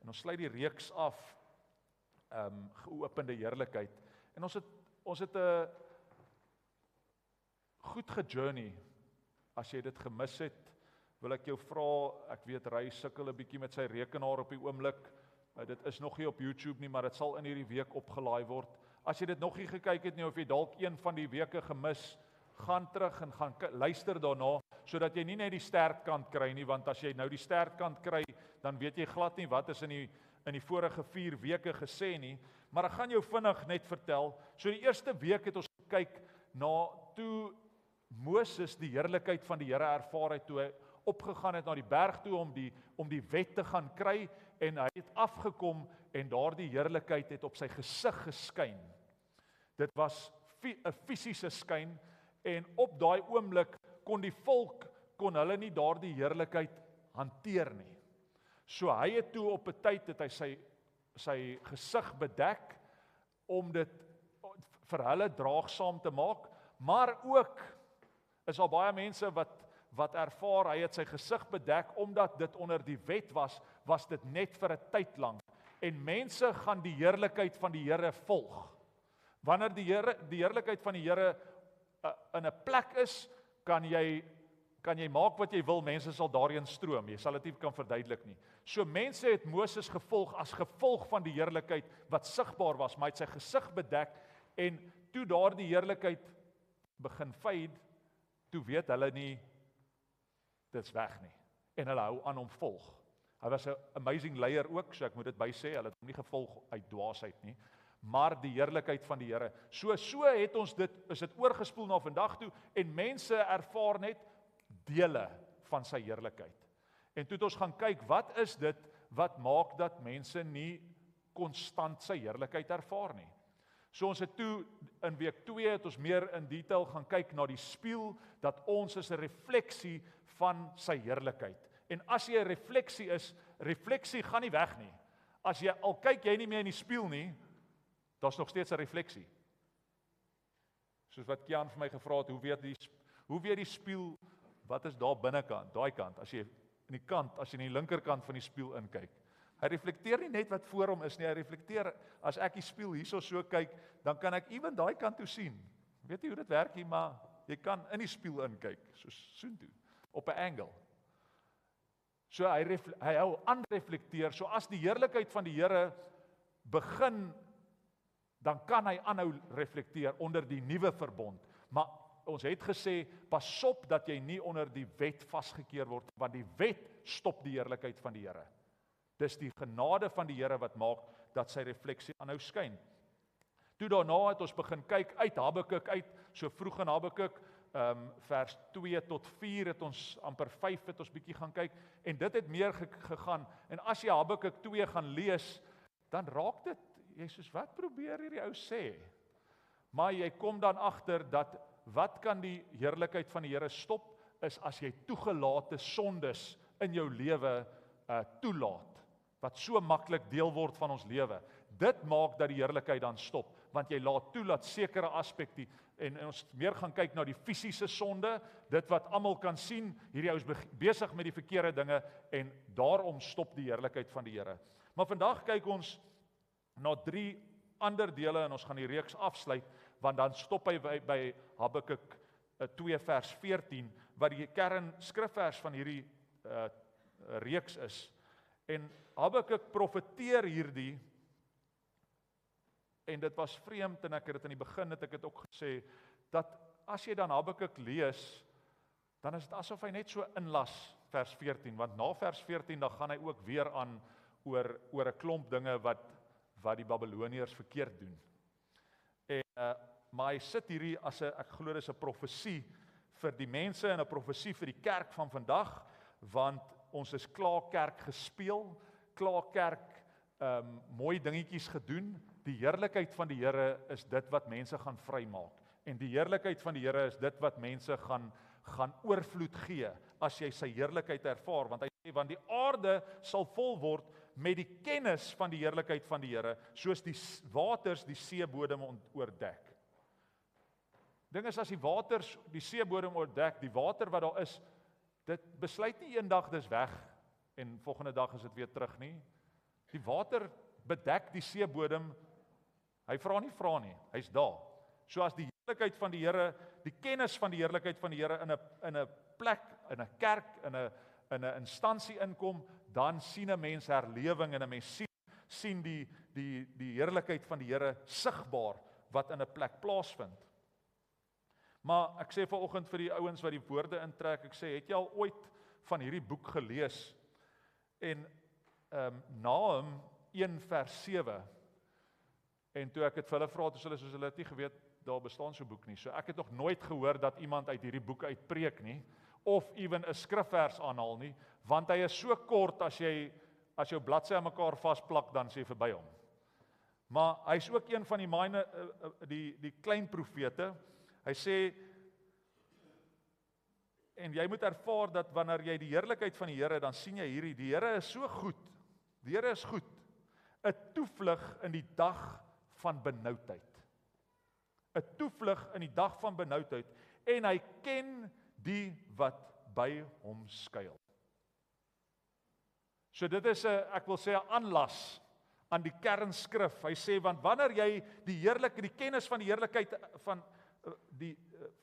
En ons sluit die reeks af, geopende heerlikheid. En ons het 'n goed gejourney. As jy dit gemis het, wil ek jou vra, ek weet Ry sukkel 'n bietjie met sy rekenaar op die oomblik. Dit is nog nie op YouTube nie, maar dit sal in hierdie week opgelaai word. As jy dit nog nie gekyk het nie, of jy dalk een van die weke gemis, gaan terug en gaan luister daarna, sodat jy nie net die sterkkant kry nie, want as jy nou die sterkkant kry, dan weet jy glad nie wat is in die vorige 4 weke gesê nie, maar ek gaan jou vinnig net vertel. So die eerste week het ons gekyk na toe Moses die heerlikheid van die Here ervaar het, toe hy opgegaan het na die berg toe om die wet te gaan kry, en hy het afgekom en daardie heerlikheid het op sy gesig geskyn. Dit was 'n fisiese skyn, en op daai oomblik kon die volk hulle nie daardie heerlikheid hanteer nie. So hy het toe op 'n tyd het hy sy gesig bedek om dit vir hulle draagsaam te maak, maar ook is al baie mense wat ervaar hy het sy gesig bedek omdat dit onder die wet was dit net vir 'n tyd lank, en mense gaan die heerlikheid van die Here volg. Wanneer die heerlikheid van die Here in 'n plek is, kan jy maak wat jy wil, mense sal daarin stroom, jy sal dit nie kan verduidelik nie. So mense het Moses gevolg as gevolg van die heerlikheid wat sigbaar was, maar hy het sy gesig bedek, en toe daardie heerlikheid begin fade, toe weet hulle nie, dit's weg nie, en hulle hou aan hom volg. Hy was 'n amazing leier ook, so ek moet dit by sê, hulle het hom nie gevolg uit dwaasheid nie, maar die heerlikheid van die Here. So het ons is dit oorgespoel na vandag toe, en mense ervaar net dele van sy heerlikheid. En toe het ons gaan kyk, wat is dit wat maak dat mense nie konstant sy heerlikheid ervaar nie? So ons het toe, in week 2 het ons meer in detail gaan kyk na die spieël, dat ons is 'n refleksie van sy heerlikheid. En as jy 'n refleksie is, refleksie gaan nie weg nie. As jy, al kyk jy nie meer in die spieël nie, daar's nog steeds 'n refleksie. Soos wat Kian vir my gevra het, hoe weet die spieël, wat is daar binnekant, daai kant, as jy in die linkerkant van die spieël inkyk. Hy reflekteer nie net wat voor hom is nie, hy reflekteer, as ek die spieël hierso so kyk, dan kan ek ewen daai kant toe sien. Weet jy hoe dit werk nie, maar jy kan in die spieël inkyk, soontoe, op 'n angle. So hy hou aan reflekteer, so as die heerlikheid van die Here begin, dan kan hy aanhou reflekteer onder die nuwe verbond. Maar ons het gesê, pas op dat jy nie onder die wet vasgekeer word, want die wet stop die heerlikheid van die Here. Dis die genade van die Here wat maak dat sy refleksie aanhou skyn. Toe daarna het ons begin kyk uit Habakuk uit, so vroeg in Habakuk, vers 2 tot 4 het ons, amper 5 het ons bietjie gaan kyk, en dit het meer gegaan, en as jy Habakuk 2 gaan lees, dan raak dit, jy soos, wat probeer hierdie ou sê? Maar jy kom dan agter dat, wat kan die heerlikheid van die Here stop, is as jy toegelate sondes in jou lewe toelaat, wat so maklik deel word van ons lewe. Dit maak dat die heerlikheid dan stop, want jy laat toe dat sekere aspekte, en ons meer gaan kyk na die fisiese sonde, dit wat almal kan sien, hierdie ou is besig met die verkeerde dinge, en daarom stop die heerlikheid van die Here. Maar vandag kyk ons na 3 ander dele, en ons gaan die reeks afsluit, want dan stop hy by Habakuk 2 vers 14, wat die kern skrifvers van hierdie reeks is. En Habakuk profeteer hierdie, en dit was vreemd, en ek het dit in die begin, het ek het ook gesê, dat as jy dan Habakuk lees, dan is dit asof hy net so inlas, vers 14, want na vers 14, dan gaan hy ook weer aan oor 'n klomp dinge wat die Babiloniërs verkeerd doen. En, maar hy sit hierdie as ek glo dis 'n profesie vir die mense, en 'n profesie vir die kerk van vandag, want ons is klaar kerk gespeel, klaar kerk mooi dingetjies gedoen. Die heerlikheid van die Here is dit wat mense gaan vrymaak. En die heerlikheid van die Here is dit wat mense gaan oorvloed gee, as jy sy heerlikheid ervaar. Want hy sê, want die aarde sal vol word met die kennis van die heerlikheid van die Here, soos die waters die seebodem oordek. Ding is, as die waters die seebodem oordek, die water wat daar is, dit besluit nie eendag dis weg, en volgende dag is dit weer terug nie. Die water bedek die seebodem. Hy vra nie, hy's daar. So as die heerlikheid van die Here, die kennis van die heerlikheid van die Here in 'n plek, in 'n kerk, in 'n instansie inkom, dan sien 'n mens herlewing en 'n mens sien die heerlikheid van die Here sigbaar wat in 'n plek plaasvind. Maar ek sê vanoggend vir die ouens wat die woorde intrek, ek sê, het jy al ooit van hierdie boek gelees? En Nahum 1 vers 7. En toe ek het vir hulle vra, toe soos hulle het nie geweet, daar bestaan so 'n boek nie. So ek het nog nooit gehoor dat iemand uit hierdie boek uitpreek nie, of ewen 'n skrifvers aanhaal nie, want hy is so kort as jou bladsy aan mekaar vasplak, dan sê jy verby hom. Maar hy's ook een van die klein profete. Hy sê, en jy moet ervaar dat wanneer jy die heerlikheid van die Here, dan sien jy hierdie, die Here is so goed, die Here is goed, 'n toevlug in die dag van benoudheid. 'n Toevlug in die dag van benoudheid, en hy ken die wat by hom skuil. So dit is ek wil sê 'n aanlas aan die kernskrif. Hy sê, want wanneer jy die kennis van die heerlikheid van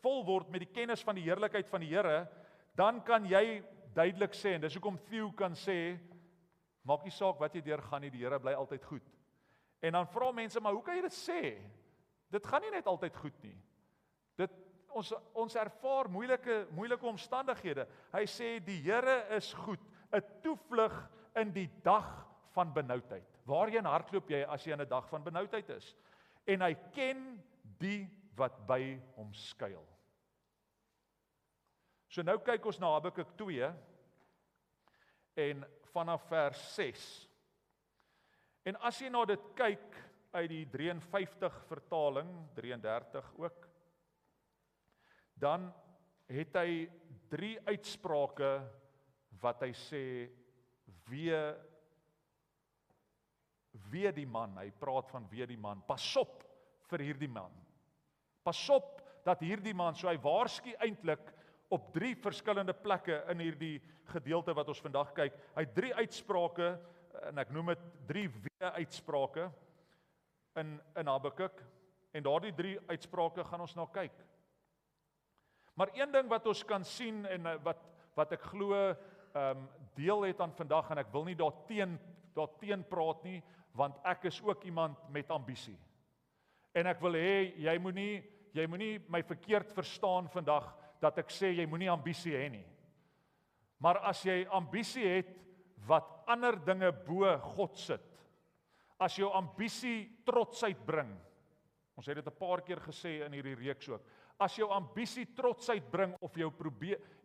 vol word met die kennis van die heerlikheid van die Here, dan kan jy duidelik sê, en dis hoekom Theo kan sê, maak nie saak wat jy deurgaan nie, die Here bly altyd goed. En dan vra mense, maar hoe kan jy dit sê? Dit gaan nie net altyd goed nie. Ons ervaar moeilike omstandighede. Hy sê, die Here is goed, 'n toevlug in die dag van benoudheid. Waarheen hardloop jy as jy in 'n dag van benoudheid is? En hy ken die wat by hom skuil. So nou kyk ons na Habakuk 2 en vanaf vers 6. En as jy na dit kyk uit die 53 vertaling, 33 ook, dan het hy 3 uitsprake wat hy sê, wee die man, hy praat van wee die man, pas op vir hierdie man. Pas op dat hierdie man, so hy waarsku eintlik op 3 verskillende plekke in hierdie gedeelte wat ons vandag kyk. Hy het 3 uitsprake, en ek noem dit 3 wee-uitsprake in Habakuk, en daardie 3 uitsprake gaan ons na kyk. Maar een ding wat ons kan sien, en wat ek glo deel het aan vandag, en ek wil nie daarteen praat nie, want ek is ook iemand met ambisie. En ek wil hê, jy moenie my verkeerd verstaan vandag, dat ek sê, jy moenie ambisie hê nie. Maar as jy ambisie het, wat ander dinge bo God sit, as jou ambisie trotsheid bring, ons het dit 'n paar keer gesê in hierdie reeks ook, as jou ambisie trotsheid bring, of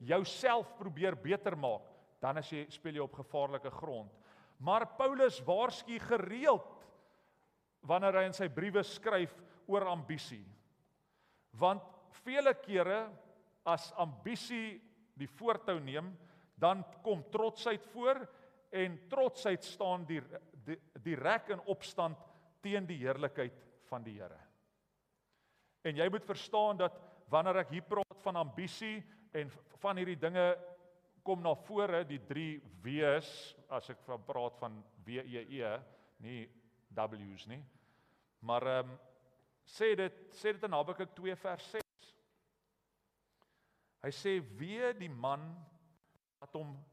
jouself probeer beter maak, dan speel jy op gevaarlike grond. Maar Paulus waarsku gereeld, wanneer hy in sy briewe skryf oor ambisie. Want vele kere, as ambisie die voortou neem, dan kom trotsheid voor, en trotsheid staan direk in opstand teen die heerlikheid van die Here. En jy moet verstaan dat wanneer ek hier praat van ambisie en van hierdie dinge kom na vore, die 3 W's, as ek praat van W-E-E, nie W's nie. Maar sê dit in Habakuk 2 vers 6. Hy sê, wee die man wat hom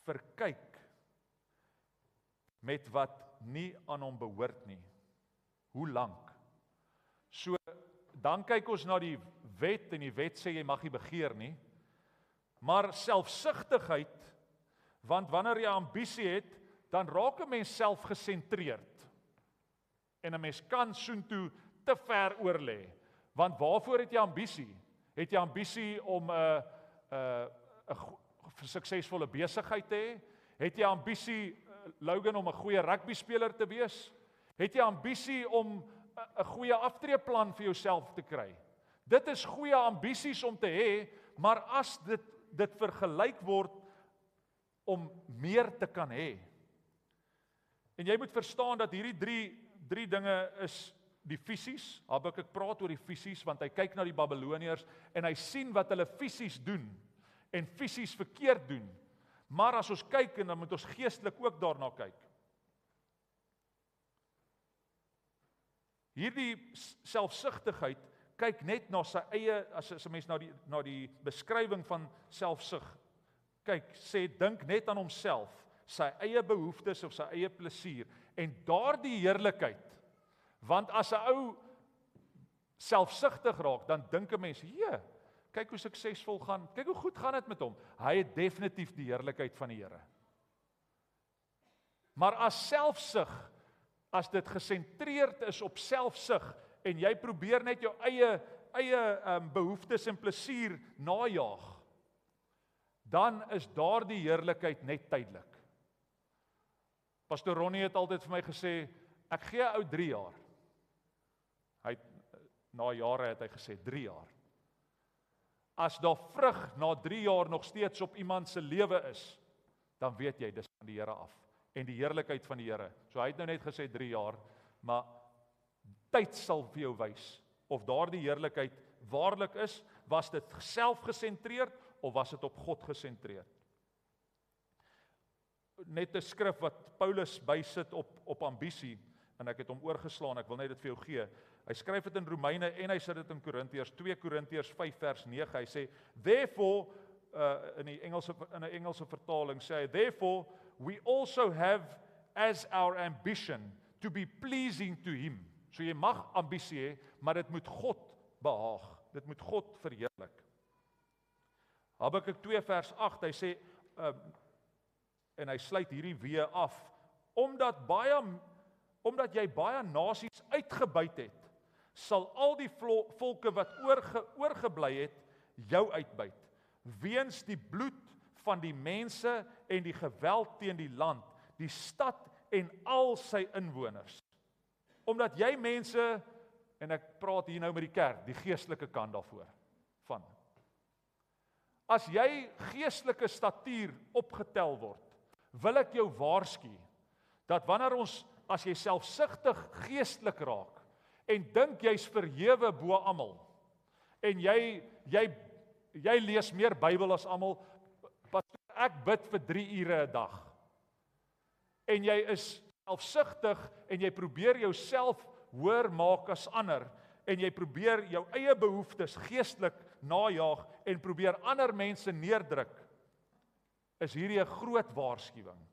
verkyk met wat nie aan hom behoort nie. Hoe lank? So, dan kyk ons na die wet, en die wet sê jy mag nie begeer nie. Maar selfsugtigheid, want wanneer jy ambisie het, dan raak 'n mens selfgesentreerd. En 'n mens kan soontoe te ver oor lê. Want waarvoor het jy ambisie? Het jy ambisie om 'n suksesvolle besigheid te hê? Het jy ambisie, Logan, om 'n goeie rugby speler te wees? Het jy ambisie om 'n goeie aftreeplan vir jouself te kry? Dit is goeie ambisies om te hê, maar as dit vergelyk word om meer te kan hê. En jy moet verstaan dat hierdie drie dinge is die fisies. Habakuk praat oor die fisies, want hy kyk na die Babiloniërs en hy sien wat hulle fisies doen en fisies verkeerd doen. Maar as ons kyk, en dan moet ons geestelik ook daarna kyk. Hierdie selfsugtigheid kyk net na sy eie, as 'n mens na die beskrywing van selfsug kyk, dink net aan homself, sy eie behoeftes of sy eie plesier, en daardie heerlikheid, want as 'n ou selfsugtig raak, dan dink 'n mens, kyk hoe suksesvol gaan, kyk hoe goed gaan dit met hom, hy het definitief die heerlikheid van die Here. Maar as selfsug, as dit gesentreerd is op selfsug, en jy probeer net jou eie behoeftes en plesier najaag, dan is daardie heerlikheid net tydelik. Pastor Ronnie het altyd vir my gesê, ek gee 'n ou 3 jaar. Na jare het hy gesê, 3 jaar. As daar vrug na 3 jaar nog steeds op iemand se lewe is, dan weet jy, dis van die Here af. En die heerlikheid van die Here. So hy het nou net gesê 3 jaar, maar tyd sal vir jou wys, of daardie heerlikheid waarlik is, was dit selfgesentreerd, of was dit op God gesentreerd? Net 'n skrif wat Paulus bysit op ambisie, en ek het hom oorgeslaan, ek wil net dit vir jou gee. Hy skryf dit in Romeine en hy sit dit in Korintiërs, 2 Korintiërs 5 vers 9. Hy sê, therefore, in 'n Engelse vertaling sê hy, therefore, we also have as our ambition to be pleasing to him. So jy mag ambisie hê, maar dit moet God behaag. Dit moet God verheerlik. Habakuk 2 vers 8, hy sê, en hy sluit hierdie wee af, omdat jy baie nasies uitgebuit het, sal al die volke wat oorgebly het, jou uitbuit, weens die bloed van die mense en die geweld teen die land, die stad en al sy inwoners. Omdat jy mense, en ek praat hier nou met die kerk, die geestelike kant daarvoor, van. As jy geestelike statuur opgetel word, wil ek jou waarsku, dat as jy selfsugtig geestelik raak, en dink jy's verhewe bo almal, en jy lees meer Bybel as almal, ek bid vir 3 ure 'n dag, en jy is selfsugtig, en jy probeer jouself hoër maak as ander, en jy probeer jou eie behoeftes geestelik najaag, en probeer ander mense neerdruk, is hierdie 'n groot waarskuwing.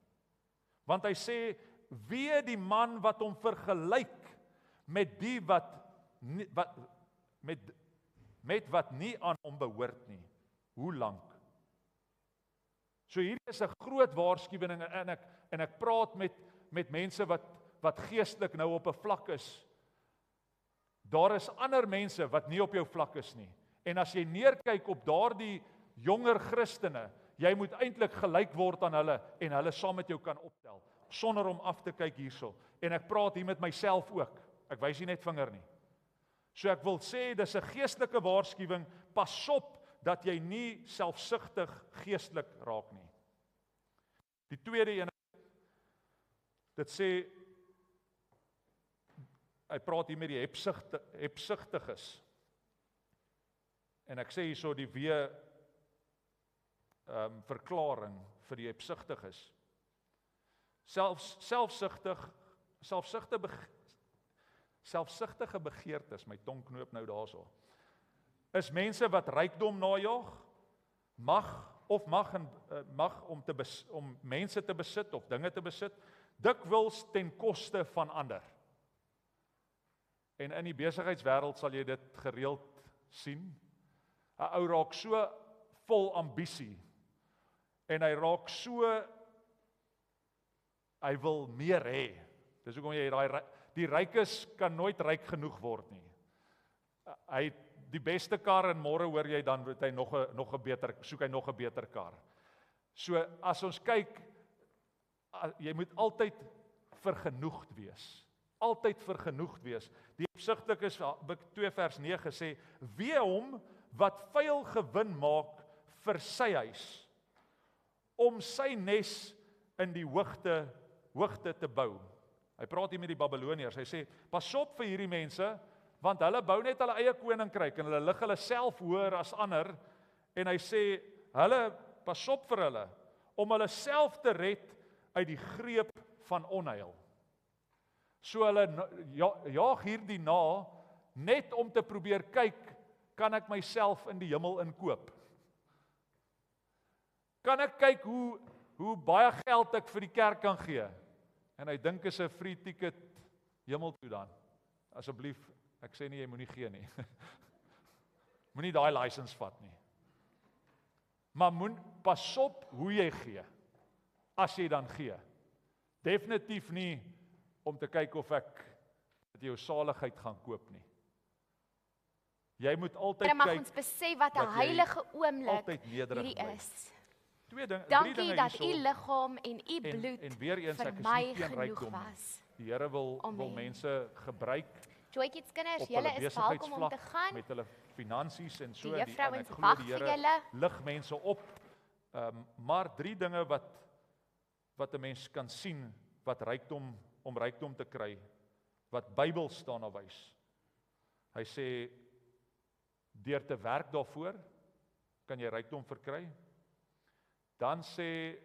Want hy sê, wee die man wat hom vergelyk met die wat nie aan hom behoort nie. Hoe lank? So hier is 'n groot waarskuwing, en ek praat met mense wat geestelik nou op 'n vlak is. Daar is ander mense wat nie op jou vlak is nie. En as jy neerkyk op daardie jonger Christene, jy moet eintlik gelyk word aan hulle, en hulle saam met jou kan optel, sonder om af te kyk hierso. En ek praat hier met myself ook. Ek wys nie net vinger nie. So ek wil sê, dis 'n geestelike waarskuwing, pas op dat jy nie selfsugtig geestelik raak nie. Die tweede een, dit sê, hy praat hier met die hebsugtiges. En ek sê hierso die verklaring vir die hebsugtiges. Selfsugtige begeertes, my tong knoop nou daarso, is mense wat rykdom najaag, mag om mense te besit of dinge te besit, dikwels ten koste van ander. En in die besigheidswêreld sal jy dit gereeld sien. 'n Ou raak so vol ambisie, en hy raak so, hy wil meer hê. Dis hoekom jy die rykes kan nooit ryk genoeg word nie. Hy het die beste kar, en môre hoor jy dan het hy soek hy nog 'n beter kar. So as ons kyk, jy moet altyd vergenoegd wees. Altyd vergenoegd wees. Die hebsugtiges, 2 vers 9 sê, wee hom wat vuil gewin maak vir sy huis, om sy nes in die hoogte te bou. Hy praat hier met die Babiloniërs, hy sê, pas op vir hierdie mense, want hulle bou net hulle eie koninkryk, en hulle lig hulle self hoër as ander, en hy sê, pas op vir hulle, om hulle self te red uit die greep van onheil. So hulle jaag hierdie na, net om te probeer kyk, kan ek myself in die hemel inkoop? Kan ek kyk hoe baie geld ek vir die kerk kan gee? En hy dink is 'n free ticket hemel toe dan. Asseblief, ek sê nie jy moenie gee nie. Moenie daai license vat nie. Maar pas op hoe jy gee, as jy dan gee. Definitief nie om te kyk of ek jou saligheid gaan koop nie. Jy moet altyd kyk, mag ons besef wat 'n heilige oomblik altyd nederig hierdie bly. is. Drie dinge Dankie dat hierso. u liggaam en u bloed En weer eens, vir ek is my nie teen genoeg rykdom. was. Die Here wil Amen. mense gebruik Joy Kids kinders, op julle hulle is welkom om te besigheidsvlak gaan. met hulle finansies en so. Die En juffrouens ek wag glo die vir Here julle. lig mense op. Maar drie dinge wat 'n mens kan sien wat om rykdom te kry, wat Bybel staan na wys. Hy sê deur te werk daarvoor kan jy rykdom verkry. Dan sê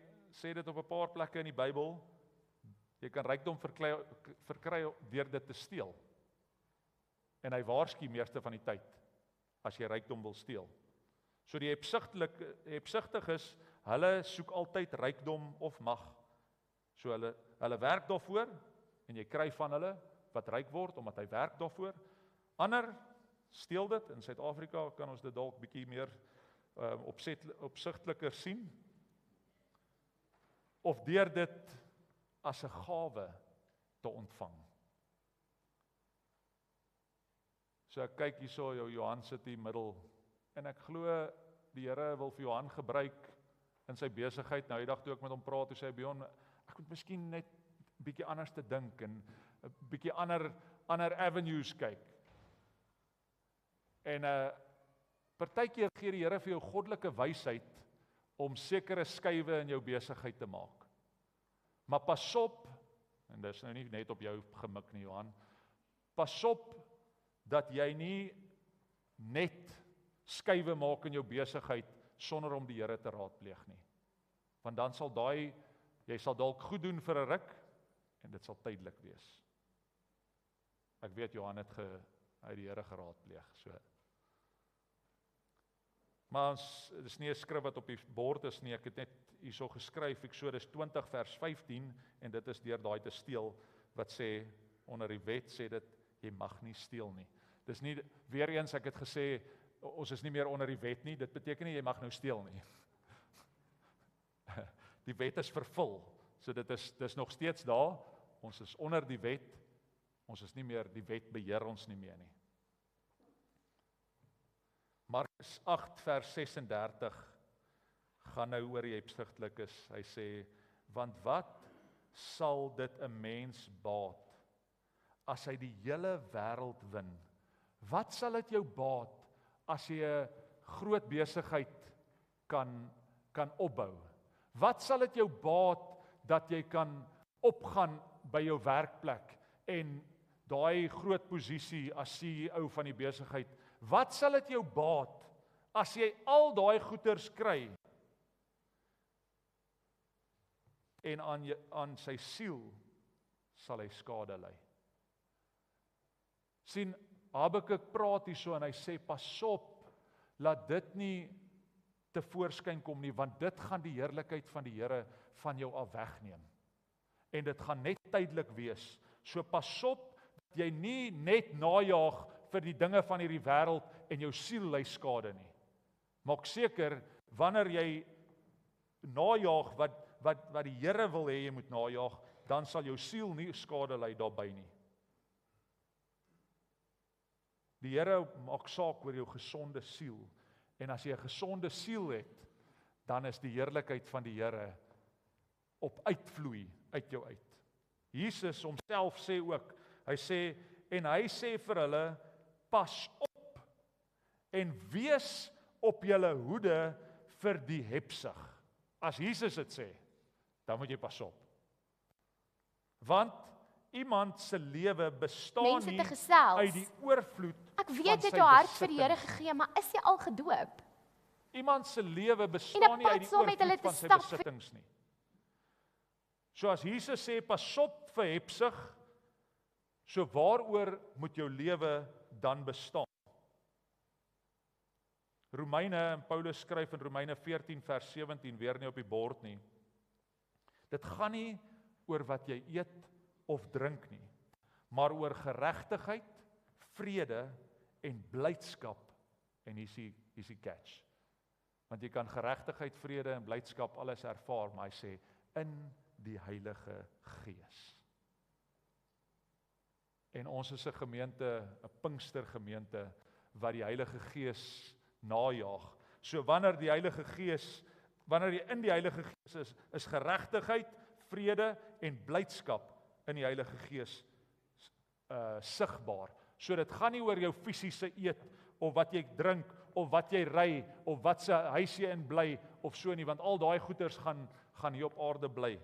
dit op 'n paar plekke in die Bybel, jy kan rykdom verkry deur dit te steel. En hy waarsku meeste van die tyd as jy rykdom wil steel. So die hebsugtiges, hulle soek altyd rykdom of mag. So hulle werk daarvoor en jy kry van hulle wat ryk word omdat hy werk daarvoor. Ander steel dit. In Suid-Afrika kan ons dit dalk bietjie meer opsigtliker sien. Of deur dit as 'n gawe te ontvang. So ek kyk hierso, Johan sit hier middel, en ek glo die Here wil vir Johan gebruik in sy besigheid. Nou die dag toe ek met hom praat, toe sê hy, Bjorn, ek moet miskien net 'n bietjie anders te dink en 'n bietjie ander avenues kyk. En partykeer gee die Here vir jou goddelike wysheid om sekere skuwe in jou besigheid te maak. Maar pas op, en dis nou nie net op jou gemik nie, Johan, pas op dat jy nie net skuwe maak in jou besigheid sonder om die Here te raadpleeg nie. Want dan sal jy sal dalk goed doen vir 'n ruk en dit sal tydelik wees. Ek weet Johan het die Here geraadpleeg, so. Maar dis nie 'n skrif wat op die bord is nie, ek het net hierso geskryf, Eksodus 20 vers 15, en dit is deur daai te steel, wat sê, onder die wet sê dit, jy mag nie steel nie. Dis nie, weer eens ek het gesê, ons is nie meer onder die wet nie, dit beteken nie, jy mag nou steel nie. Die wet is vervul, so dis nog steeds daar, ons is onder die wet, ons is nie meer, die wet beheer ons nie meer nie. Markus 8 vers 36 gaan nou oor die hebsugtelikes. Hy sê, want wat sal dit 'n mens baat as hy die hele wêreld win? Wat sal dit jou baat as jy 'n groot besigheid kan opbou? Wat sal dit jou baat dat jy kan opgaan by jou werkplek en daai groot posisie as CEO van die besigheid? Wat sal dit jou baat as jy al daai goeders kry en aan sy siel sal hy skade ly? Sien, Habakuk praat hierso en hy sê, pas op, laat dit nie te voorskyn kom nie, want dit gaan die heerlikheid van die Here van jou af wegneem. En dit gaan net tydelik wees. So pas op, dat jy nie net najaag vir die dinge van hierdie wêreld en jou siel ly skade nie. Maak seker, wanneer jy najaag wat die Here wil hê jy moet najaag, dan sal jou siel nie skade ly daarbey nie. Die Here maak saak oor jou gesonde siel. En as jy 'n gesonde siel het, dan is die heerlikheid van die Here op uitvloei uit jou uit. Jesus homself sê ook, hy sê vir hulle, pas op en wees op julle hoede vir die hebsug. As Jesus dit sê, dan moet jy pas op. Want iemand se lewe bestaan nie uit die oorvloed Ek weet jy het jou hart vir die Here gegee, maar is jy al gedoop? Iemand se lewe bestaan nie uit die saam met hulle oorvloed te van sy stap besittings nie. So as Jesus sê, pas op vir hebsug, so waaroor moet jou lewe dan bestaan? Romeine, en Paulus skryf in Romeine 14 vers 17, weer nie op die bord nie. Dit gaan nie oor wat jy eet of drink nie, maar oor geregtigheid, vrede en blydskap. En hier is die catch. Want jy kan geregtigheid, vrede en blydskap alles ervaar, maar hy sê, in die Heilige Gees. En ons is 'n gemeente, 'n Pinkstergemeente, wat die Heilige Gees najaag. So wanneer jy in die Heilige Gees is geregtigheid, vrede en blydskap in die Heilige Gees sigbaar. So dit gaan nie oor jou fisiese eet, of wat jy drink, of wat jy ry, of wat se huis jy in bly, of so nie, want al daai goeders gaan hier op aarde bly.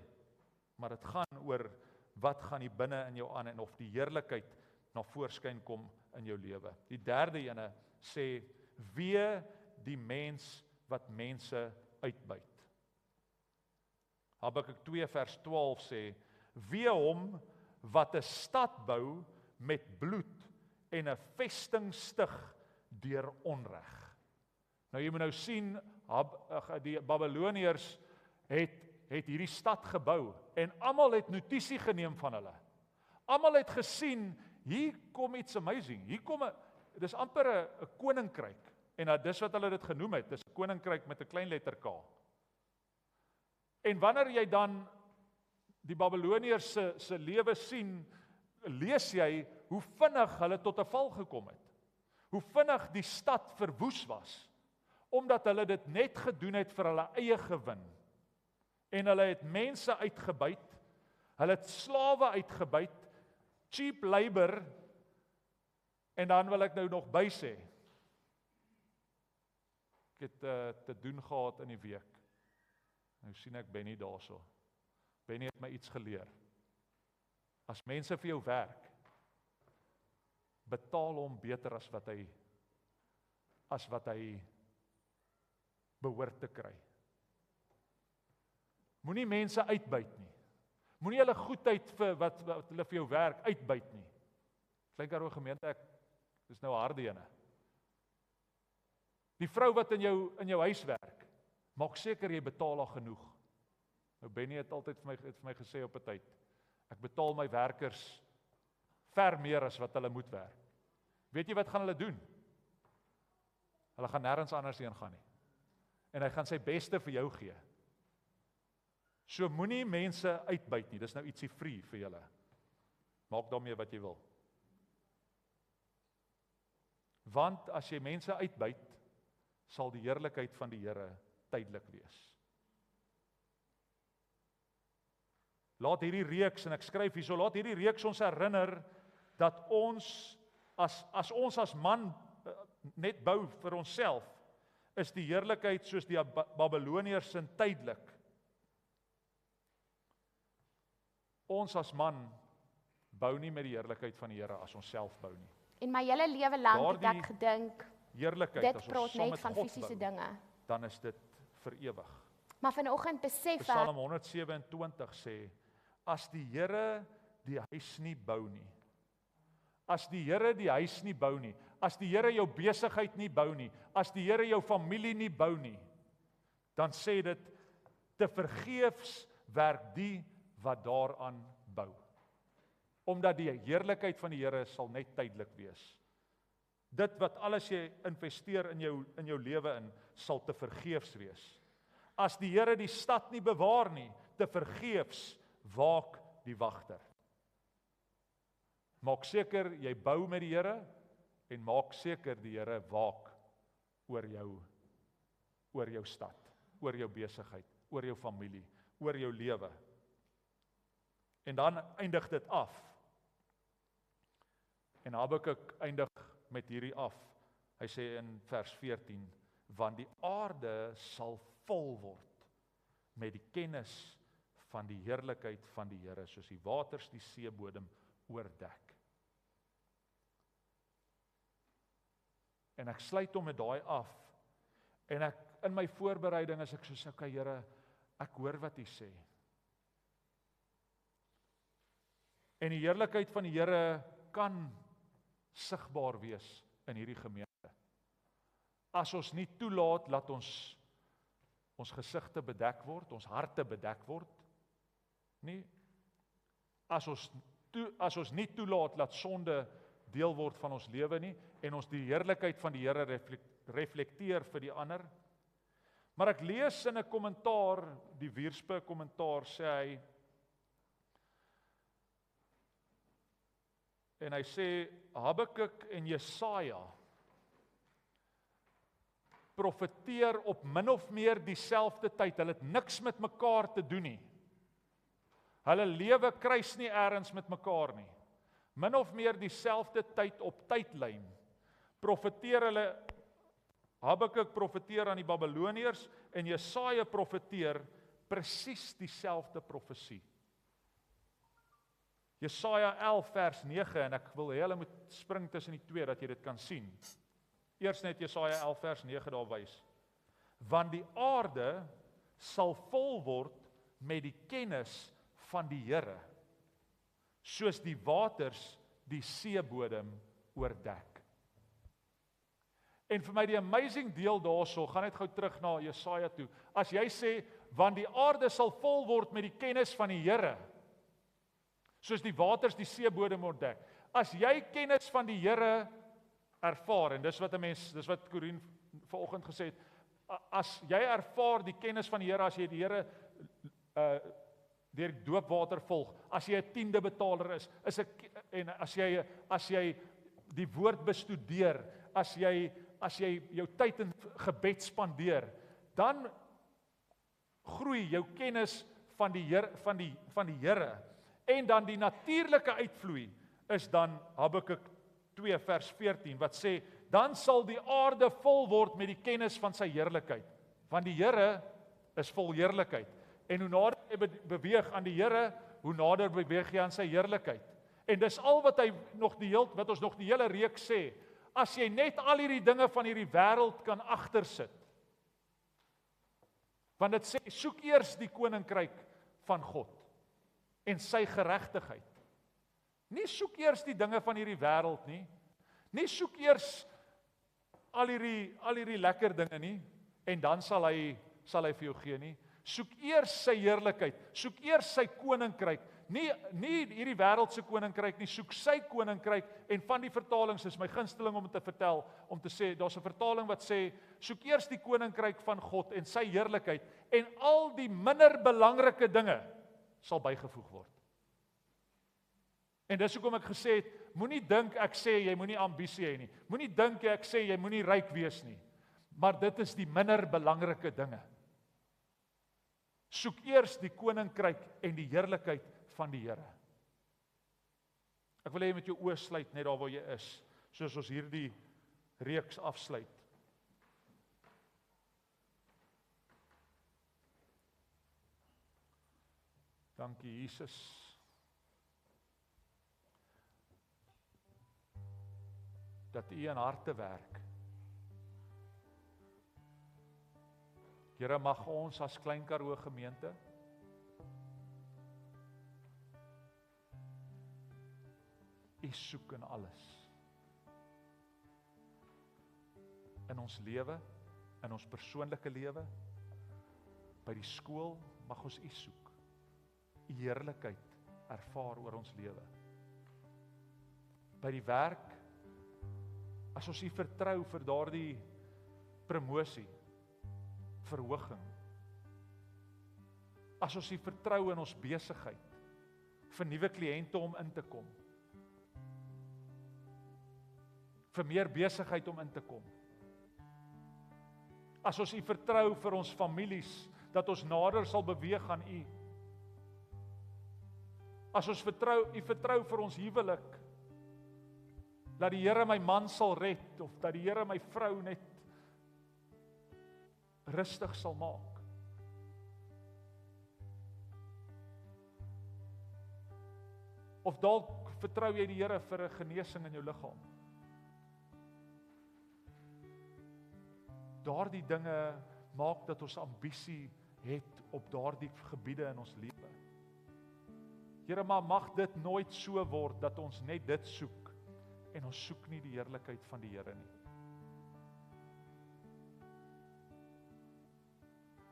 Maar dit gaan oor wat gaan hier binne in jou aan, en of die heerlikheid na voorskyn kom in jou lewe. Die derde ene sê, wee die mens wat mense uitbuit. Habakuk 2 vers 12 sê, wee hom wat 'n stad bou met bloed en 'n vesting stig deur onreg. Nou jy moet nou sien, die Babiloniërs het hierdie stad gebou, en almal het notisie geneem van hulle. Almal het gesien, hier kom iets amazing, dis amper 'n koninkryk, en dis wat hulle dit genoem het, dis 'n koninkryk met 'n klein letter K. En wanneer jy dan die Babiloniërs se lewe sien, lees jy hoe vinnig hulle tot 'n val gekom het. Hoe vinnig die stad verwoes was, omdat hulle dit net gedoen het vir hulle eie gewin. En hulle het mense uitgebuit, hulle het slawe uitgebuit, cheap labor, en dan wil ek nou nog bysê, ek het te doen gehad in die week. Nou sien ek Benny daarso. Benny het my iets geleer. As mense vir jou werk, betaal hom beter as wat hy behoort te kry. Moenie mense uitbuit nie. Moenie hulle goedheid vir wat hulle vir jou werk uitbuit nie. Klein Karoo gemeente, dis nou 'n harde ene. Die vrou wat in jou huis werk, maak seker jy betaal haar genoeg. Nou Benny het altyd vir my gesê op 'n tyd, ek betaal my werkers ver meer as wat hulle moet werk. Weet jy wat gaan hulle doen? Hulle gaan nêrens anders heen gaan nie. En hy gaan sy beste vir jou gee. So moenie mense uitbuit nie, dis nou ietsie free vir julle. Maak daarmee wat jy wil. Want as jy mense uitbuit, sal die heerlikheid van die Here tydelik wees. Laat hierdie reeks, en ek skryf hierso, laat hierdie reeks ons herinner dat ons as man net bou vir onsself, is die heerlikheid soos die Babiloniërs in tydelik. Ons as man bou nie met die heerlikheid van die Here as ons self bou nie. En my hele lewe lank het ek gedink, Heerlikheid, dit as ons praat saam net met van God fisiese bou, dinge. dan is dit vir ewig. Maar vanoggend besef ek, Psalm 127 sê, as die Here die huis nie bou nie, as die Here die huis nie bou nie, as die Here jou besigheid nie bou nie, as die Here jou familie nie bou nie, dan sê dit, te vergeefs werk die wat daaraan bou. Omdat die heerlikheid van die Here sal net tydelik wees. Dit wat alles jy investeer in jou lewe in, sal te vergeefs wees. As die Here die stad nie bewaar nie, te vergeefs waak die wagter. Maak seker jy bou met die Here, en maak seker die Here waak oor jou stad, oor jou besigheid, oor jou familie, oor jou lewe. En dan eindig dit af. En Habakuk eindig met hierdie af. Hy sê in vers 14, want die aarde sal vol word met die kennis van die heerlikheid van die Here, soos die waters die seebodem oordek. En ek sluit hom met daai af, en ek in my voorbereiding as ek soos, okay Here, ek hoor wat U sê. En die heerlikheid van die Here kan sigbaar wees in hierdie gemeente. As ons nie toelaat, laat ons gesigte bedek word, ons harte bedek word, nie. As ons nie toelaat, laat sonde deel word van ons lewe nie, en ons die heerlikheid van die Here reflekteer vir die ander. Maar ek lees in 'n kommentaar, die Wiersbe kommentaar, sê hy, en hy sê, Habakuk en Jesaja profeteer op min of meer dieselfde tyd, hulle het niks met mekaar te doen nie. Hulle lewe kruis nie eers met mekaar nie. Min of meer dieselfde tyd op tydlyn. Profeteer hulle, Habakuk profeteer aan die Babiloniërs en Jesaja profeteer presies dieselfde profesie. Jesaja 11 vers 9 en ek wil hê hulle moet spring tussen die twee dat jy dit kan sien. Eers net Jesaja 11 vers 9 daar wys. Want die aarde sal vol word met die kennis van die Here, soos die waters die seebodem oordek. En vir my die amazing deel daarso, gaan net gou terug na Jesaja toe. As jy sê, want die aarde sal vol word met die kennis van die Here, soos die waters die seebodem oordek. As jy kennis van die Here ervaar, en dis wat Corine vanoggend gesê het, as jy ervaar die kennis van die Here, as jy die Here deur doopwater volg, as jy 'n 10de betaler en as jy die woord bestudeer, as jy jou tyd in gebed spandeer, dan groei jou kennis van die Here, en dan die natuurlike uitvloei is dan Habakuk 2 vers 14 wat sê, dan sal die aarde vol word met die kennis van sy heerlikheid, want die Here is vol heerlikheid. En hoe nader jy beweeg aan die Here, hoe nader beweeg jy aan sy heerlikheid. En dis al wat wat ons nog die hele reeks sê, as jy net al hierdie dinge van hierdie wêreld kan agtersit. Want dit sê, soek eers die koninkryk van God en sy geregtigheid. Nie soek eers die dinge van hierdie wêreld nie. Nie soek eers al hierdie lekker dinge nie, en dan sal hy vir jou gee nie. Soek eers sy heerlikheid, soek eers sy koninkryk, nie hierdie wêreldse koninkryk nie, soek sy koninkryk, en van die vertalings is my gunsteling om te vertel, om te sê, daar's 'n vertaling wat sê, soek eers die koninkryk van God en sy heerlikheid, en al die minder belangrike dinge sal bygevoeg word. En dis hoekom ek gesê het, moenie dink ek sê jy moenie ambisie hê nie, moenie dink ek sê jy moenie ryk wees nie, maar dit is die minder belangrike dinge. Soek eers die koninkryk en die heerlikheid van die Here. Ek wil hê jy met jou oë sluit net daar waar jy is, soos ons hierdie reeks afsluit. Dankie Jesus. Dat U in harte werk. Here, mag ons as Klein Karoo gemeente U soek in alles. In ons lewe, in ons persoonlike lewe, by die skool, mag ons U soek. U heerlikheid ervaar oor ons lewe. By die werk, as ons U vertrou vir daardie promosie, verhoging. As ons U vertrou in ons besigheid, vir nuwe kliënte om in te kom. Vir meer besigheid om in te kom. As ons U vertrou vir ons families, dat ons nader sal beweeg aan U. As ons U vertrou vir ons huwelik, dat die Here my man sal red, of dat die Here my vrou net rustig sal maak. Of dalk vertrou jy die Here vir 'n genesing in jou liggaam. Daardie dinge maak dat ons ambisie het op daardie gebiede in ons lewe. Here, maar mag dit nooit so word dat ons net dit soek en ons soek nie die heerlikheid van die Here nie.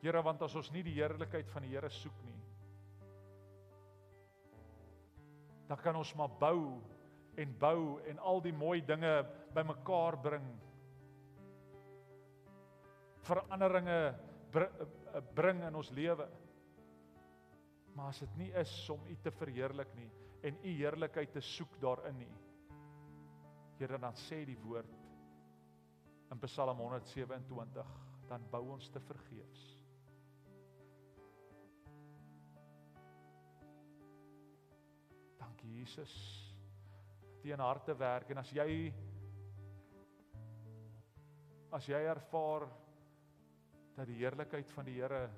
Here, want as ons nie die heerlikheid van die Here soek nie, dan kan ons maar bou en al die mooi dinge bymekaar bring. Veranderinge bring in ons lewe. Maar as dit nie is om U te verheerlik nie en U heerlikheid te soek daarin nie, Here, dan sê die woord in Psalm 127, dan bou ons te vergeefs. Dankie Jesus, dat U in harte werk en as jy ervaar dat die heerlikheid van die Here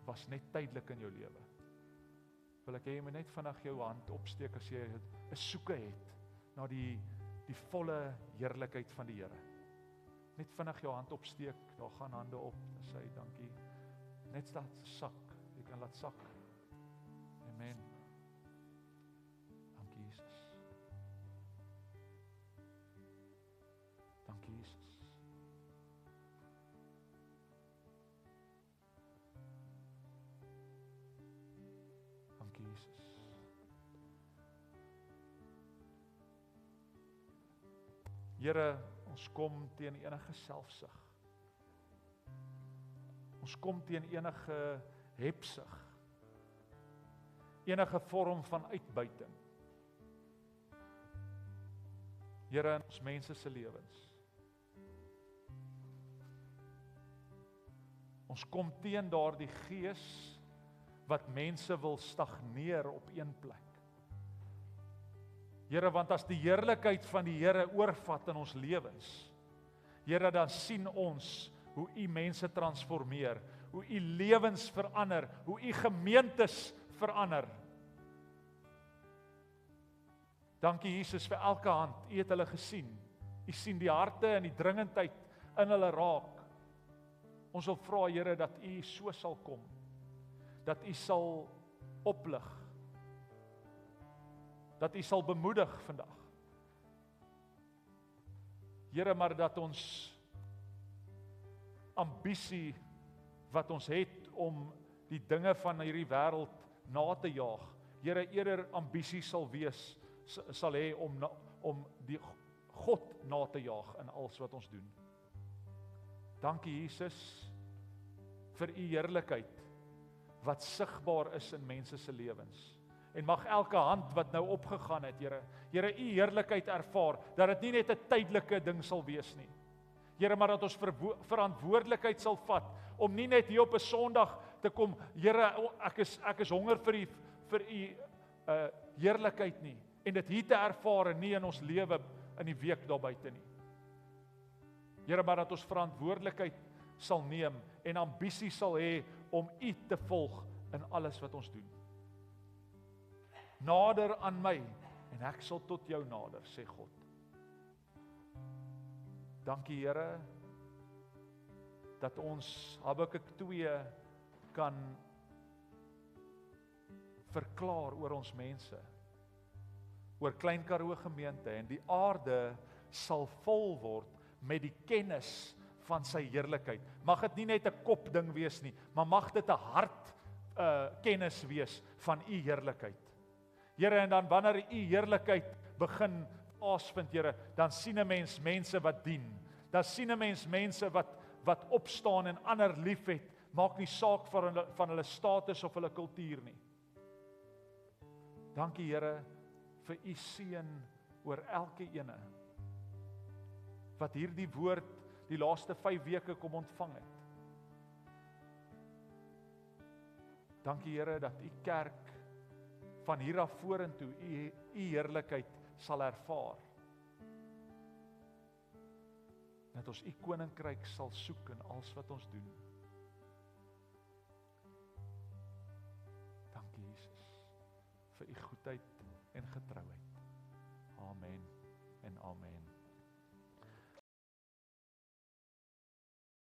was net tydelik in jou lewe, wil ek hê jy moet net vinnig jou hand opsteek as jy 'n soeke het na die volle heerlikheid van die Here. Net vinnig jou hand opsteek, daar gaan hande op, sê dankie. Net laat sak, jy kan laat sak. Amen. Dankie Jesus. Dankie Jesus. Dankie Jesus. Here, ons kom teen enige selfsug. Ons kom teen enige hebsug. Enige vorm van uitbuiting. Here, in ons mense se lewens. Ons kom teen daardie gees wat mense wil stagneer op een plek. Here, want as die heerlikheid van die Here oorvat in ons lewens, Here, dan sien ons hoe U mense transformeer, hoe U lewens verander, hoe U gemeentes verander. Dankie Jesus vir elke hand, U het hulle gesien. U sien die harte en die dringendheid in hulle raak. Ons wil vra, Here, dat U so sal kom, dat U sal oplig, dat U sal bemoedig vandag. Here, maar dat ons ambisie wat ons het om die dinge van hierdie wêreld na te jaag, Here, eerder ambisie sal wees, sal hê om die God na te jaag in alles wat ons doen. Dankie Jesus vir U heerlikheid wat sigbaar is in mense se lewens. En mag elke hand wat nou opgegaan het, Here, U heerlikheid ervaar, dat dit nie net 'n tydelike ding sal wees nie. Here, maar dat ons verantwoordelikheid sal vat, om nie net hier op 'n Sondag te kom, Here, ek is honger vir U heerlikheid nie, en dit hier te ervaar en nie in ons lewe in die week daar buite nie. Here, maar dat ons verantwoordelikheid sal neem, en ambisie sal hê om U te volg in alles wat ons doen. Nader aan my, en ek sal tot jou nader, sê God. Dankie Here, dat ons Habakuk 2 kan verklaar oor ons mense, oor Klein Karoo gemeente, en die aarde sal vol word met die kennis van sy heerlikheid. Mag dit nie net 'n kopding wees nie, maar mag dit 'n hart kennis wees van U heerlikheid. Here, en dan wanneer U heerlikheid begin plaasvind, Here, dan sien 'n mens mense wat dien. Dan sien 'n mens mense wat opstaan en ander liefhet, maak nie saak van hulle status of hulle kultuur nie. Dankie Here vir U seën oor elke ene wat hierdie woord die laaste 5 weke kom ontvang het. Dankie Here dat U kerk van hier af vorentoe U heerlikheid sal ervaar. Dat ons U koninkryk sal soek in alles wat ons doen. Dankie Jesus vir U goedheid en getrouheid. Amen en amen.